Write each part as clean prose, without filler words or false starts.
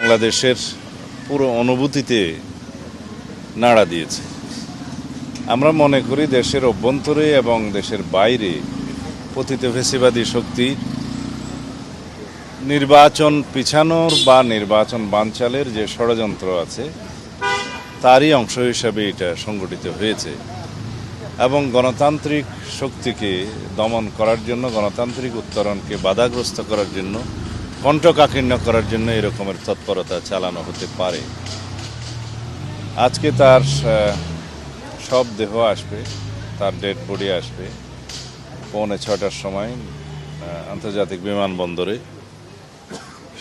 বাংলাদেশের পুরো অনুভূতিতে নাড়া দিয়েছে। আমরা মনে করি দেশের অভ্যন্তরে এবং দেশের বাইরে পতিত ফ্যাসিবাদী শক্তি নির্বাচন পিছানোর বা নির্বাচন বানচালের যে ষড়যন্ত্র আছে তারই অংশ হিসাবে এটা সংগঠিত হয়েছে এবং গণতান্ত্রিক শক্তিকে দমন করার জন্য, গণতান্ত্রিক উত্তরণকে বাধাগ্রস্ত করার জন্য, কণ্ঠকাঠিন্য করার জন্য এরকমের তৎপরতা চালানো হতে পারে। আজকে তার সব দেহ আসবে, তার ডেড বডি আসবে 6:45 সময় আন্তর্জাতিক বিমানবন্দরে।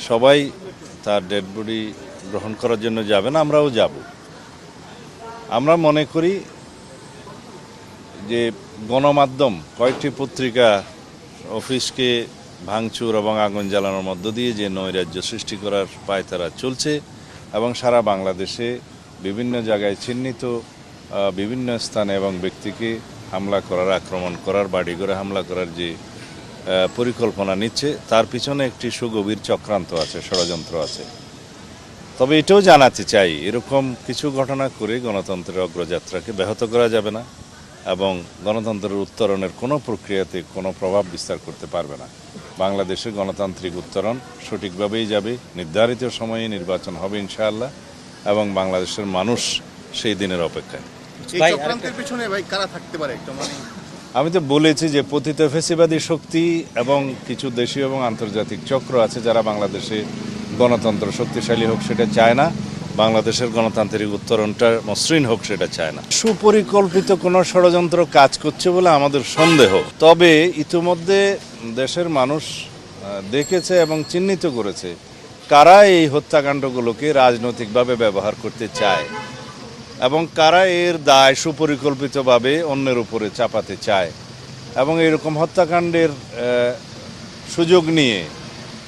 সবাই তার ডেড বডি গ্রহণ করার জন্য যাবেন, আমরাও যাব। আমরা মনে করি যে গণমাধ্যম কয়েকটি পত্রিকা অফিসকে ভাঙচুর এবং আগুন জ্বালানোর মধ্য দিয়ে যে নৈরাজ্য সৃষ্টি করার পায়তারা চলছে এবং সারা বাংলাদেশে বিভিন্ন জায়গায় চিহ্নিত বিভিন্ন স্থানে এবং ব্যক্তিকে হামলা করার, আক্রমণ করার, বাড়িঘরে হামলা করার যে পরিকল্পনা নিচ্ছে তার পিছনে একটি সুগভীর চক্রান্ত আছে, ষড়যন্ত্র আছে। তবে এটাও জানাতে চাই, এরকম কিছু ঘটনা করে গণতন্ত্রের অগ্রযাত্রাকে ব্যাহত করা যাবে না এবং গণতন্ত্রের উত্তরণের কোনো প্রক্রিয়াতে কোনো প্রভাব বিস্তার করতে পারবে না। বাংলাদেশের গণতান্ত্রিক উত্তরণ সঠিকভাবেই যাবে, নির্ধারিত সময়ে নির্বাচন হবে ইনশাআল্লাহ এবং বাংলাদেশের মানুষ সেই দিনের অপেক্ষায়। আমি তো বলেছি যে পতিত ফ্যাসিবাদী শক্তি এবং কিছু দেশীয় এবং আন্তর্জাতিক চক্র আছে যারা বাংলাদেশে গণতন্ত্র শক্তিশালী হোক সেটা চায় না, বাংলাদেশের গণতান্ত্রিক উত্তরণটা মসৃণ হোক সেটা চায় না। সুপরিকল্পিত কোনো ষড়যন্ত্র কাজ করছে বলে আমাদের সন্দেহ। তবে ইতিমধ্যে দেশের মানুষ দেখেছে এবং চিহ্নিত করেছে কারা এই হত্যাকাণ্ডগুলোকে রাজনৈতিকভাবে ব্যবহার করতে চায় এবং কারা এর দায় সুপরিকল্পিতভাবে অন্যের উপরে চাপাতে চায় এবং এরকম হত্যাকাণ্ডের সুযোগ নিয়ে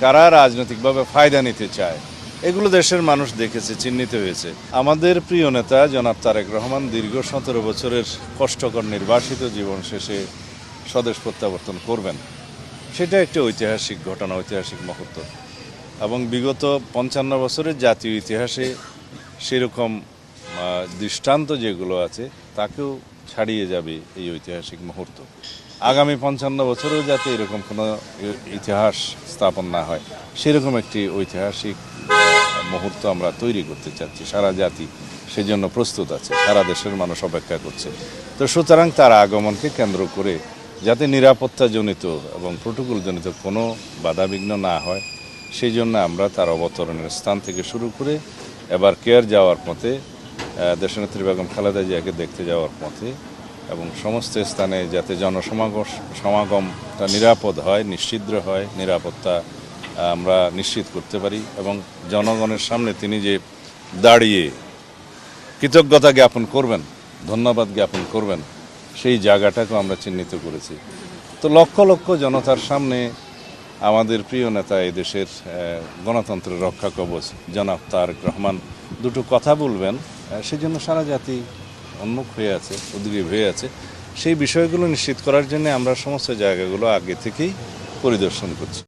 কারা রাজনৈতিকভাবে ফায়দা নিতে চায়, এগুলো দেশের মানুষ দেখেছে, চিহ্নিত হয়েছে। আমাদের প্রিয় নেতা জনাব তারেক রহমান দীর্ঘ 17 বছরের কষ্টকর নির্বাসিত জীবন শেষে স্বদেশ প্রত্যাবর্তন করবেন, সেটা একটি ঐতিহাসিক ঘটনা, ঐতিহাসিক মুহূর্ত এবং বিগত 55 বছরের জাতীয় ইতিহাসে সেরকম দৃষ্টান্ত যেগুলো আছে তাকেও ছাড়িয়ে যাবে এই ঐতিহাসিক মুহূর্ত। আগামী 55 বছরেও যাতে এরকম কোনো ইতিহাস স্থাপন না হয় সেরকম একটি ঐতিহাসিক মুহূর্ত আমরা তৈরি করতে চাচ্ছি। সারা জাতি সেজন্য প্রস্তুত আছে, সারা দেশের মানুষ অপেক্ষা করছে। তো সুতরাং তার আগমনকে কেন্দ্র করে যাতে নিরাপত্তাজনিত এবং প্রোটোকলজনিত কোনো বাধাবিঘ্ন না হয় সেই জন্য আমরা তার অবতরণের স্থান থেকে শুরু করে এবার কেয়ার যাওয়ার পথে, দেশনেত্রী বেগম খালেদা জিয়াকে দেখতে যাওয়ার পথে এবং সমস্ত স্থানে যাতে সমাগমটা নিরাপদ হয়, নিশ্চিদ্র হয়, নিরাপত্তা আমরা নিশ্চিত করতে পারি এবং জনগণের সামনে তিনি যে দাঁড়িয়ে কৃতজ্ঞতা জ্ঞাপন করবেন, ধন্যবাদ জ্ঞাপন করবেন, সেই জায়গাটাকেও আমরা চিহ্নিত করেছি। তো লক্ষ লক্ষ জনতার সামনে আমাদের প্রিয় নেতা এই দেশের গণতন্ত্রের রক্ষা কবচ জনাব তারেক রহমান দুটো কথা বলবেন, সেজন্য সারা জাতি উন্মুখ হয়ে আছে, উদ্গ্রীব হয়ে আছে। সেই বিষয়গুলো নিশ্চিত করার জন্য আমরা সমস্ত জায়গাগুলো আগে থেকেই পরিদর্শন করছি।